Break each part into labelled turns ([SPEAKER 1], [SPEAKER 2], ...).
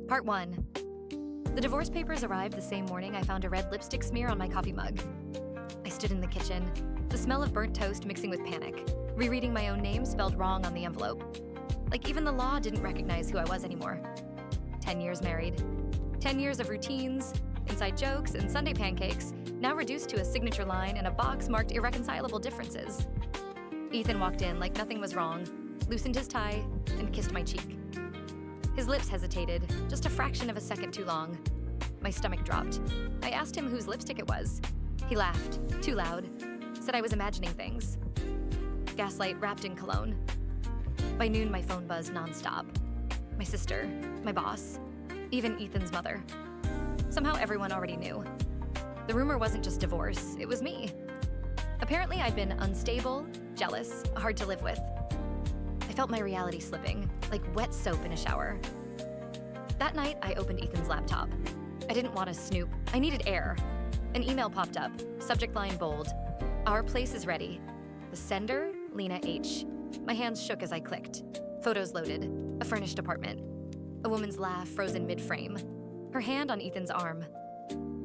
[SPEAKER 1] Part 1. The divorce papers arrived the same morning I found a red lipstick smear on my coffee mug. I stood in the kitchen, the smell of burnt toast mixing with panic, rereading my own name spelled wrong on the envelope. Like even the law didn't recognize who I was anymore. 10 years married. 10 years of routines, inside jokes, and Sunday pancakes, now reduced to a signature line and a box marked irreconcilable differences. Ethan walked in like nothing was wrong, loosened his tie, and kissed my cheek. His lips hesitated, just a fraction of a second too long. My stomach dropped. I asked him whose lipstick it was. He laughed, too loud, said I was imagining things. Gaslight wrapped in cologne. By noon, my phone buzzed nonstop. My sister, my boss, even Ethan's mother. Somehow everyone already knew. The rumor wasn't just divorce, it was me. Apparently, I'd been unstable, jealous, hard to live with. I felt my reality slipping, like wet soap in a shower. That night, I opened Ethan's laptop. I didn't want to snoop. I needed air. An email popped up, subject line bold. Our place is ready. The sender, Lena H. My hands shook as I clicked. Photos loaded. A furnished apartment. A woman's laugh frozen mid-frame. Her hand on Ethan's arm.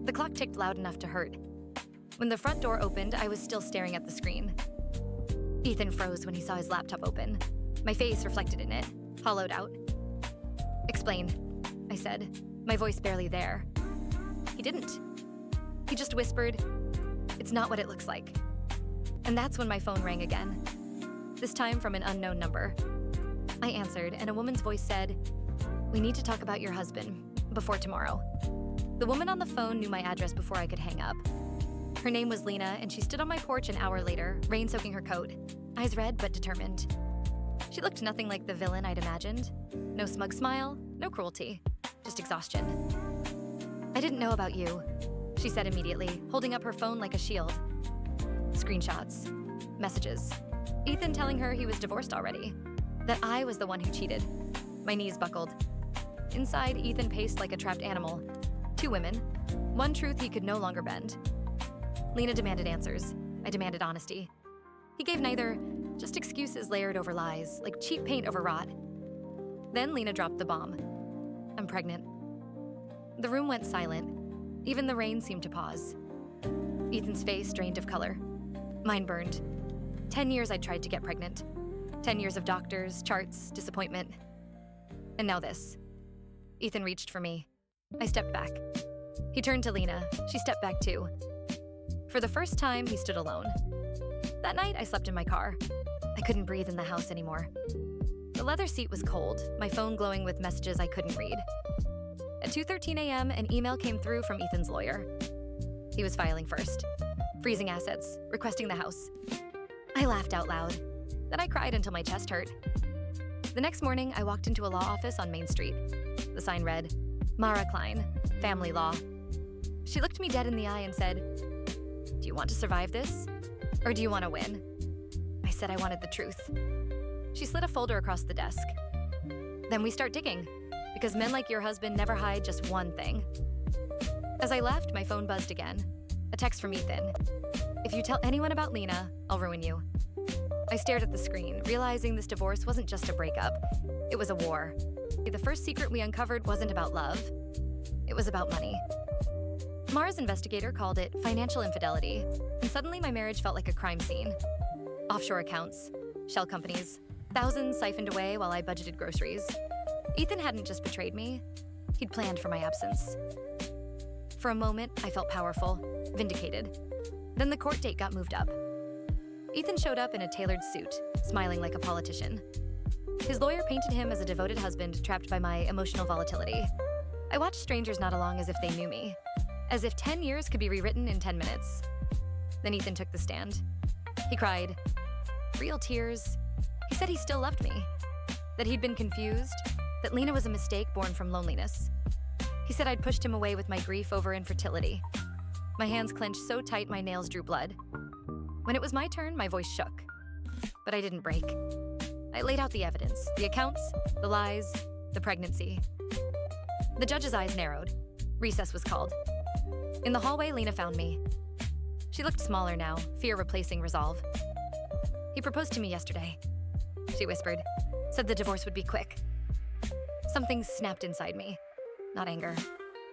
[SPEAKER 1] The clock ticked loud enough to hurt. When the front door opened, I was still staring at the screen. Ethan froze when he saw his laptop open. My face reflected in it, hollowed out. Explain, I said, my voice barely there. He didn't. He just whispered, "It's not what it looks like." And that's when my phone rang again, this time from an unknown number. I answered, and a woman's voice said, "We need to talk about your husband before tomorrow." The woman on the phone knew my address before I could hang up. Her name was Lena, and she stood on my porch an hour later, rain soaking her coat, eyes red but determined. She looked nothing like the villain I'd imagined. No smug smile, no cruelty, just exhaustion. "I didn't know about you," she said immediately, holding up her phone like a shield. Screenshots, messages. Ethan telling her he was divorced already, that I was the one who cheated. My knees buckled. Inside, Ethan paced like a trapped animal. Two women, one truth he could no longer bend. Lena demanded answers. I demanded honesty. He gave neither, just excuses layered over lies, like cheap paint over rot. Then Lena dropped the bomb. "I'm pregnant." The room went silent. Even the rain seemed to pause. Ethan's face drained of color. Mine burned. 10 years I'd tried to get pregnant. 10 years of doctors, charts, disappointment. And now this. Ethan reached for me. I stepped back. He turned to Lena. She stepped back too. For the first time, he stood alone. That night, I slept in my car. I couldn't breathe in the house anymore. The leather seat was cold, my phone glowing with messages I couldn't read. At 2:13 a.m., an email came through from Ethan's lawyer. He was filing first, freezing assets, requesting the house. I laughed out loud. Then I cried until my chest hurt. The next morning, I walked into a law office on Main Street. The sign read, "Mara Klein, Family Law." She looked me dead in the eye and said, "Do you want to survive this? Or do you want to win?" I said I wanted the truth. She slid a folder across the desk. "Then we start digging, because men like your husband never hide just one thing." As I left, my phone buzzed again. A text from Ethan. "If you tell anyone about Lena, I'll ruin you." I stared at the screen, realizing this divorce wasn't just a breakup. It was a war. The first secret we uncovered wasn't about love. It was about money. Mara's investigator called it financial infidelity, and suddenly my marriage felt like a crime scene. Offshore accounts, shell companies, thousands siphoned away while I budgeted groceries. Ethan hadn't just betrayed me, he'd planned for my absence. For a moment, I felt powerful, vindicated. Then the court date got moved up. Ethan showed up in a tailored suit, smiling like a politician. His lawyer painted him as a devoted husband trapped by my emotional volatility. I watched strangers nod along as if they knew me, as if 10 years could be rewritten in 10 minutes. Then Ethan took the stand. He cried, real tears. He said he still loved me, that he'd been confused, that Lena was a mistake born from loneliness. He said I'd pushed him away with my grief over infertility. My hands clenched so tight my nails drew blood. When it was my turn, my voice shook. But I didn't break. I laid out the evidence, the accounts, the lies, the pregnancy. The judge's eyes narrowed. Recess was called. In the hallway, Lena found me. She looked smaller now, fear replacing resolve. "He proposed to me yesterday," she whispered, said the divorce would be quick. Something snapped inside me. not anger.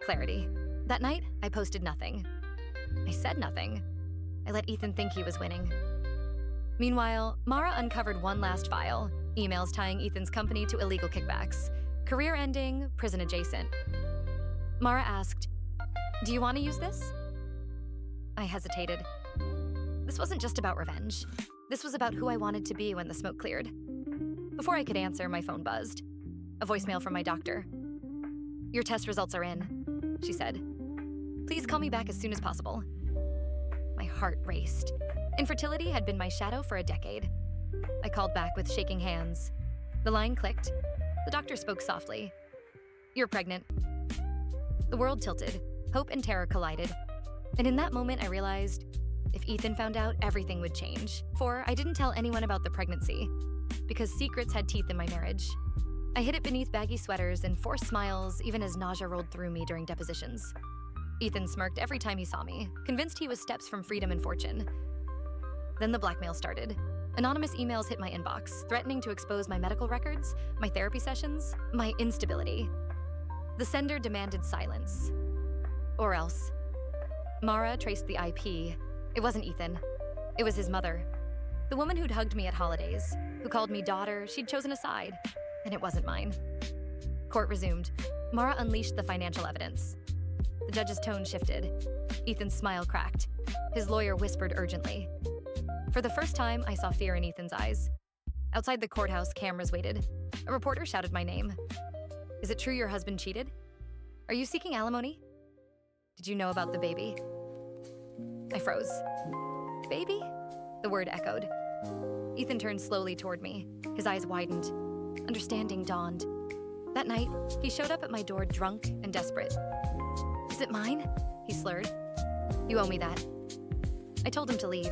[SPEAKER 1] Clarity. That night, I posted nothing. I said nothing. I let Ethan think he was winning. Meanwhile, Mara uncovered one last file, emails tying Ethan's company to illegal kickbacks. Career ending, prison adjacent. Mara asked, "Do you want to use this?" I hesitated. This wasn't just about revenge. This was about who I wanted to be when the smoke cleared. Before I could answer, my phone buzzed. A voicemail from my doctor. "Your test results are in," she said. "Please call me back as soon as possible." My heart raced. Infertility had been my shadow for a decade. I called back with shaking hands. The line clicked. The doctor spoke softly. "You're pregnant." The world tilted. Hope and terror collided. And in that moment, I realized if Ethan found out, everything would change. For I didn't tell anyone about the pregnancy, because secrets had teeth in my marriage. I hid it beneath baggy sweaters and forced smiles even as nausea rolled through me during depositions. Ethan smirked every time he saw me, convinced he was steps from freedom and fortune. Then the blackmail started. Anonymous emails hit my inbox, threatening to expose my medical records, my therapy sessions, my instability. The sender demanded silence. Or else. Mara traced the IP. It wasn't Ethan. It was his mother. The woman who'd hugged me at holidays, who called me daughter she'd chosen a side, and it wasn't mine. Court resumed. Mara unleashed the financial evidence. The judge's tone shifted. Ethan's smile cracked. His lawyer whispered urgently. For the first time, I saw fear in Ethan's eyes. Outside the courthouse, cameras waited. A reporter shouted my name. "Is it true your husband cheated? Are you seeking alimony? Did you know about the baby?" I froze. "Baby?" The word echoed. Ethan turned slowly toward me. His eyes widened. Understanding dawned. That night, he showed up at my door drunk and desperate. "Is it mine?" he slurred. "You owe me that." I told him to leave.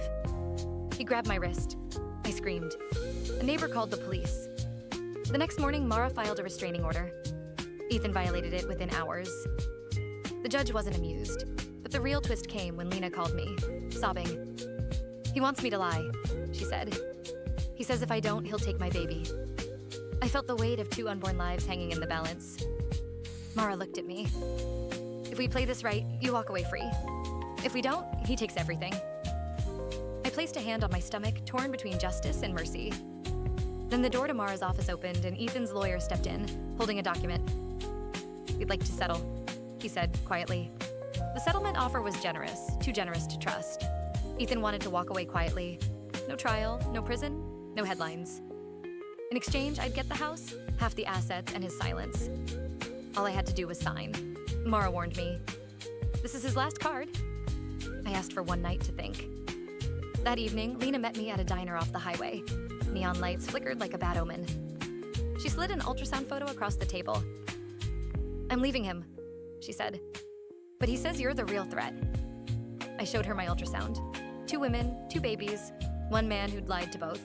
[SPEAKER 1] He grabbed my wrist. I screamed. A neighbor called the police. The next morning, Mara filed a restraining order. Ethan violated it within hours. The judge wasn't amused, but the real twist came when Lena called me, sobbing. "He wants me to lie," she said. "He says if I don't, he'll take my baby." I felt the weight of 2 unborn lives hanging in the balance. Mara looked at me. "If we play this right, you walk away free. If we don't, he takes everything." I placed a hand on my stomach, torn between justice and mercy. Then the door to Mara's office opened and Ethan's lawyer stepped in, holding a document. "We'd like to settle," he said quietly. The settlement offer was generous, too generous to trust. Ethan wanted to walk away quietly. No trial, no prison, no headlines. In exchange, I'd get the house, half the assets, and his silence. All I had to do was sign. Mara warned me. "This is his last card." I asked for one night to think. That evening, Lena met me at a diner off the highway. Neon lights flickered like a bad omen. She slid an ultrasound photo across the table. "I'm leaving him," she said. "But he says you're the real threat." I showed her my ultrasound. 2 women, 2 babies, 1 man who'd lied to both.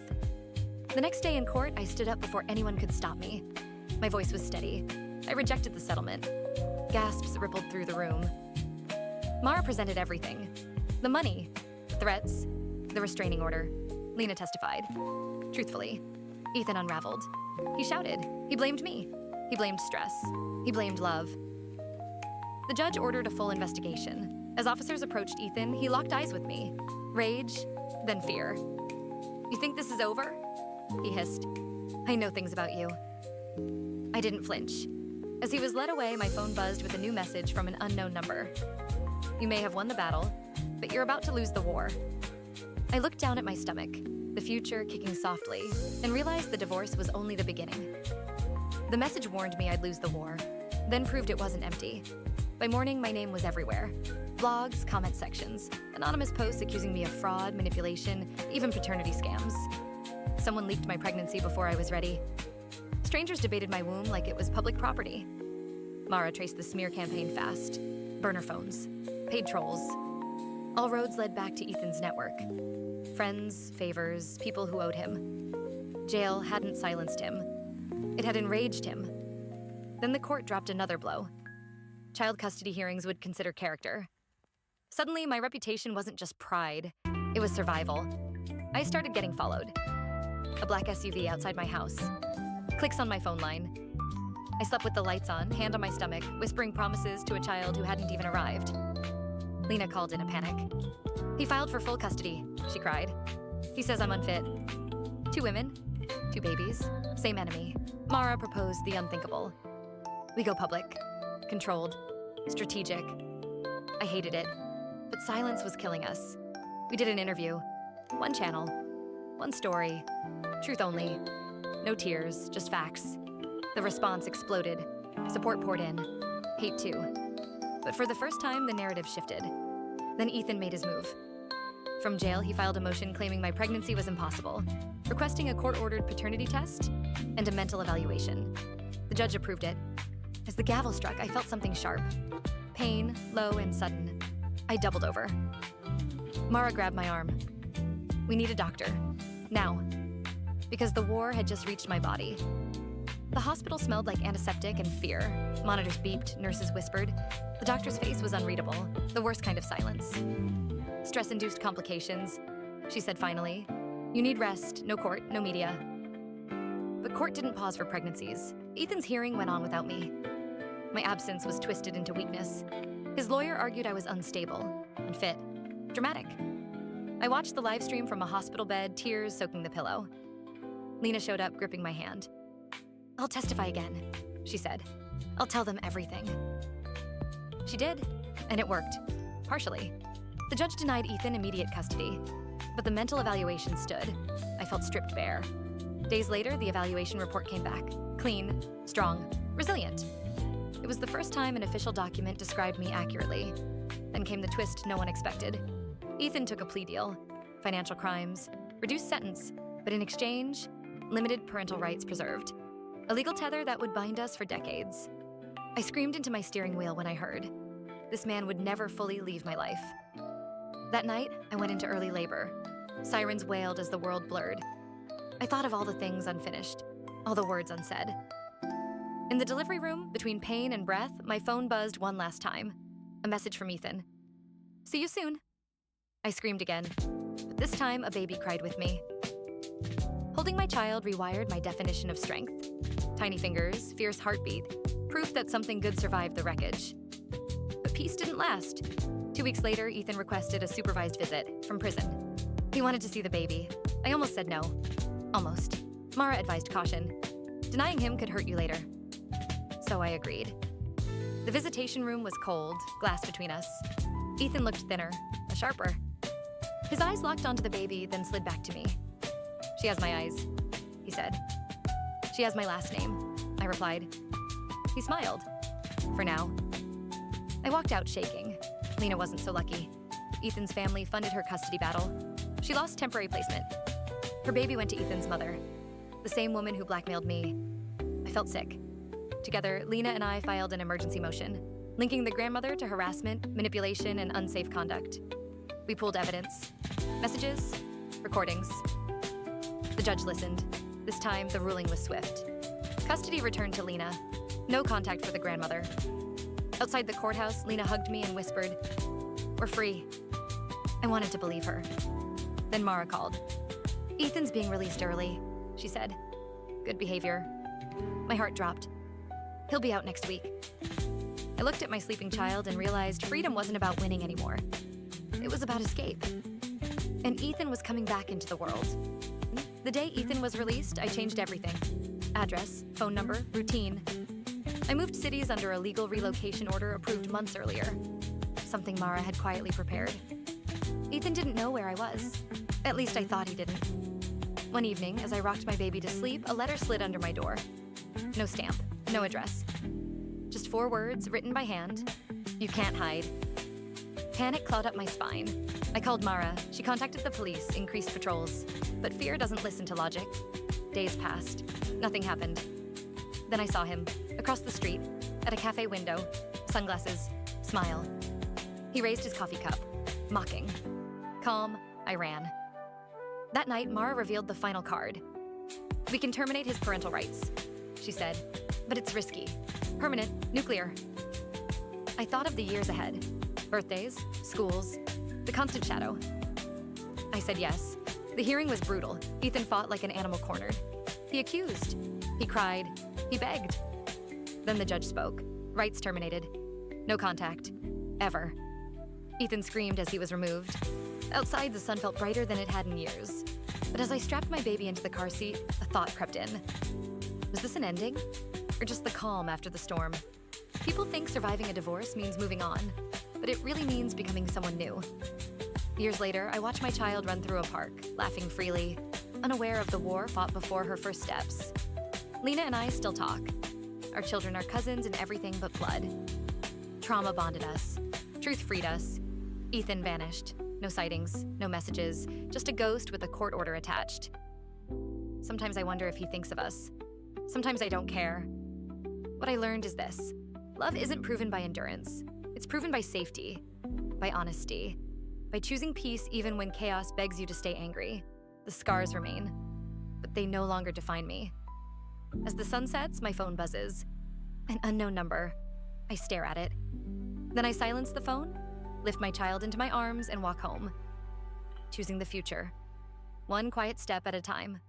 [SPEAKER 1] The next day in court, I stood up before anyone could stop me. My voice was steady. I rejected the settlement. Gasps rippled through the room. Mara presented everything. The money, threats, the restraining order. Lena testified. Truthfully, Ethan unraveled. He shouted. He blamed me. He blamed stress. He blamed love. The judge ordered a full investigation. As officers approached Ethan, he locked eyes with me. Rage, then fear. "You think this is over?" he hissed. "I know things about you." I didn't flinch. As he was led away, my phone buzzed with a new message from an unknown number. "You may have won the battle, but you're about to lose the war." I looked down at my stomach, the future kicking softly, and realized the divorce was only the beginning. The message warned me I'd lose the war, then proved it wasn't empty. By morning, my name was everywhere. Blogs, comment sections, anonymous posts accusing me of fraud, manipulation, even paternity scams. Someone leaked my pregnancy before I was ready. Strangers debated my womb like it was public property. Mara traced the smear campaign fast. Burner phones, paid trolls. All roads led back to Ethan's network. Friends, favors, people who owed him. Jail hadn't silenced him. It had enraged him. Then the court dropped another blow. Child custody hearings would consider character. Suddenly, my reputation wasn't just pride, it was survival. I started getting followed. A black SUV outside my house. Clicks on my phone line. I slept with the lights on, hand on my stomach, whispering promises to a child who hadn't even arrived. Lena called in a panic. "He filed for full custody," she cried. "He says I'm unfit." 2 women, 2 babies, same enemy. Mara proposed the unthinkable. We go public, controlled, strategic. I hated it, but silence was killing us. We did an interview. 1 channel, 1 story, truth only. No tears, just facts. The response exploded. Support poured in. Hate too. But for the first time, the narrative shifted. Then Ethan made his move. From jail, he filed a motion claiming my pregnancy was impossible, requesting a court-ordered paternity test and a mental evaluation. The judge approved it. As the gavel struck, I felt something sharp. Pain, low and sudden. I doubled over. Mara grabbed my arm. "We need a doctor. Now." Because the war had just reached my body. The hospital smelled like antiseptic and fear. Monitors beeped, nurses whispered. The doctor's face was unreadable, the worst kind of silence. "Stress-induced complications," she said finally. "You need rest, no court, no media." But court didn't pause for pregnancies. Ethan's hearing went on without me. My absence was twisted into weakness. His lawyer argued I was unstable, unfit, dramatic. I watched the live stream from a hospital bed, tears soaking the pillow. Lena showed up, gripping my hand. "I'll testify again," she said. "I'll tell them everything." She did, and it worked. Partially. The judge denied Ethan immediate custody, but the mental evaluation stood. I felt stripped bare. Days later, the evaluation report came back. Clean, strong, resilient. It was the first time an official document described me accurately. Then came the twist no one expected. Ethan took a plea deal. Financial crimes, reduced sentence, but in exchange, limited parental rights preserved. A legal tether that would bind us for decades. I screamed into my steering wheel when I heard. This man would never fully leave my life. That night, I went into early labor. Sirens wailed as the world blurred. I thought of all the things unfinished, all the words unsaid. In the delivery room, between pain and breath, my phone buzzed one last time. A message from Ethan. "See you soon." I screamed again, but this time a baby cried with me. Holding my child rewired my definition of strength. Tiny fingers, fierce heartbeat, proof that something good survived the wreckage. But peace didn't last. 2 weeks later, Ethan requested a supervised visit from prison. He wanted to see the baby. I almost said no. Almost. Mara advised caution. Denying him could hurt you later. So I agreed. The visitation room was cold, glass between us. Ethan looked thinner, sharper. His eyes locked onto the baby, then slid back to me. "She has my eyes," he said. "She has my last name," I replied. He smiled. "For now." I walked out shaking. Lena wasn't so lucky. Ethan's family funded her custody battle. She lost temporary placement. Her baby went to Ethan's mother, the same woman who blackmailed me. I felt sick. Together, Lena and I filed an emergency motion, linking the grandmother to harassment, manipulation, and unsafe conduct. We pooled evidence, messages, recordings. The judge listened. This time, the ruling was swift. Custody returned to Lena. No contact for the grandmother. Outside the courthouse, Lena hugged me and whispered, "We're free." I wanted to believe her. Then Mara called. "Ethan's being released early," she said. "Good behavior." My heart dropped. "He'll be out next week." I looked at my sleeping child and realized freedom wasn't about winning anymore. It was about escape. And Ethan was coming back into the world. The day Ethan was released, I changed everything. Address, phone number, routine. I moved cities under a legal relocation order approved months earlier. Something Mara had quietly prepared. Ethan didn't know where I was. At least I thought he didn't. One evening, as I rocked my baby to sleep, a letter slid under my door. No stamp, no address. Just 4 words written by hand. "You can't hide." Panic clawed up my spine. I called Mara. She contacted the police, increased patrols. But fear doesn't listen to logic. Days passed. Nothing happened. Then I saw him, across the street, at a cafe window, sunglasses, smile. He raised his coffee cup, mocking. Calm, I ran. That night, Mara revealed the final card. "We can terminate his parental rights," she said, "but it's risky. Permanent, nuclear." I thought of the years ahead. Birthdays, schools, the constant shadow. I said yes. The hearing was brutal. Ethan fought like an animal cornered. He accused. He cried. He begged. Then the judge spoke. Rights terminated. No contact. Ever. Ethan screamed as he was removed. Outside, the sun felt brighter than it had in years. But as I strapped my baby into the car seat, a thought crept in. Was this an ending? Or just the calm after the storm? People think surviving a divorce means moving on, but it really means becoming someone new. Years later, I watch my child run through a park, laughing freely, unaware of the war fought before her first steps. Lena and I still talk. Our children are cousins in everything but blood. Trauma bonded us. Truth freed us. Ethan vanished. No sightings, no messages, just a ghost with a court order attached. Sometimes I wonder if he thinks of us. Sometimes I don't care. What I learned is this. Love isn't proven by endurance. It's proven by safety, by honesty, by choosing peace even when chaos begs you to stay angry. The scars remain, but they no longer define me. As the sun sets, my phone buzzes. An unknown number. I stare at it. Then I silence the phone, lift my child into my arms, and walk home. Choosing the future. One quiet step at a time.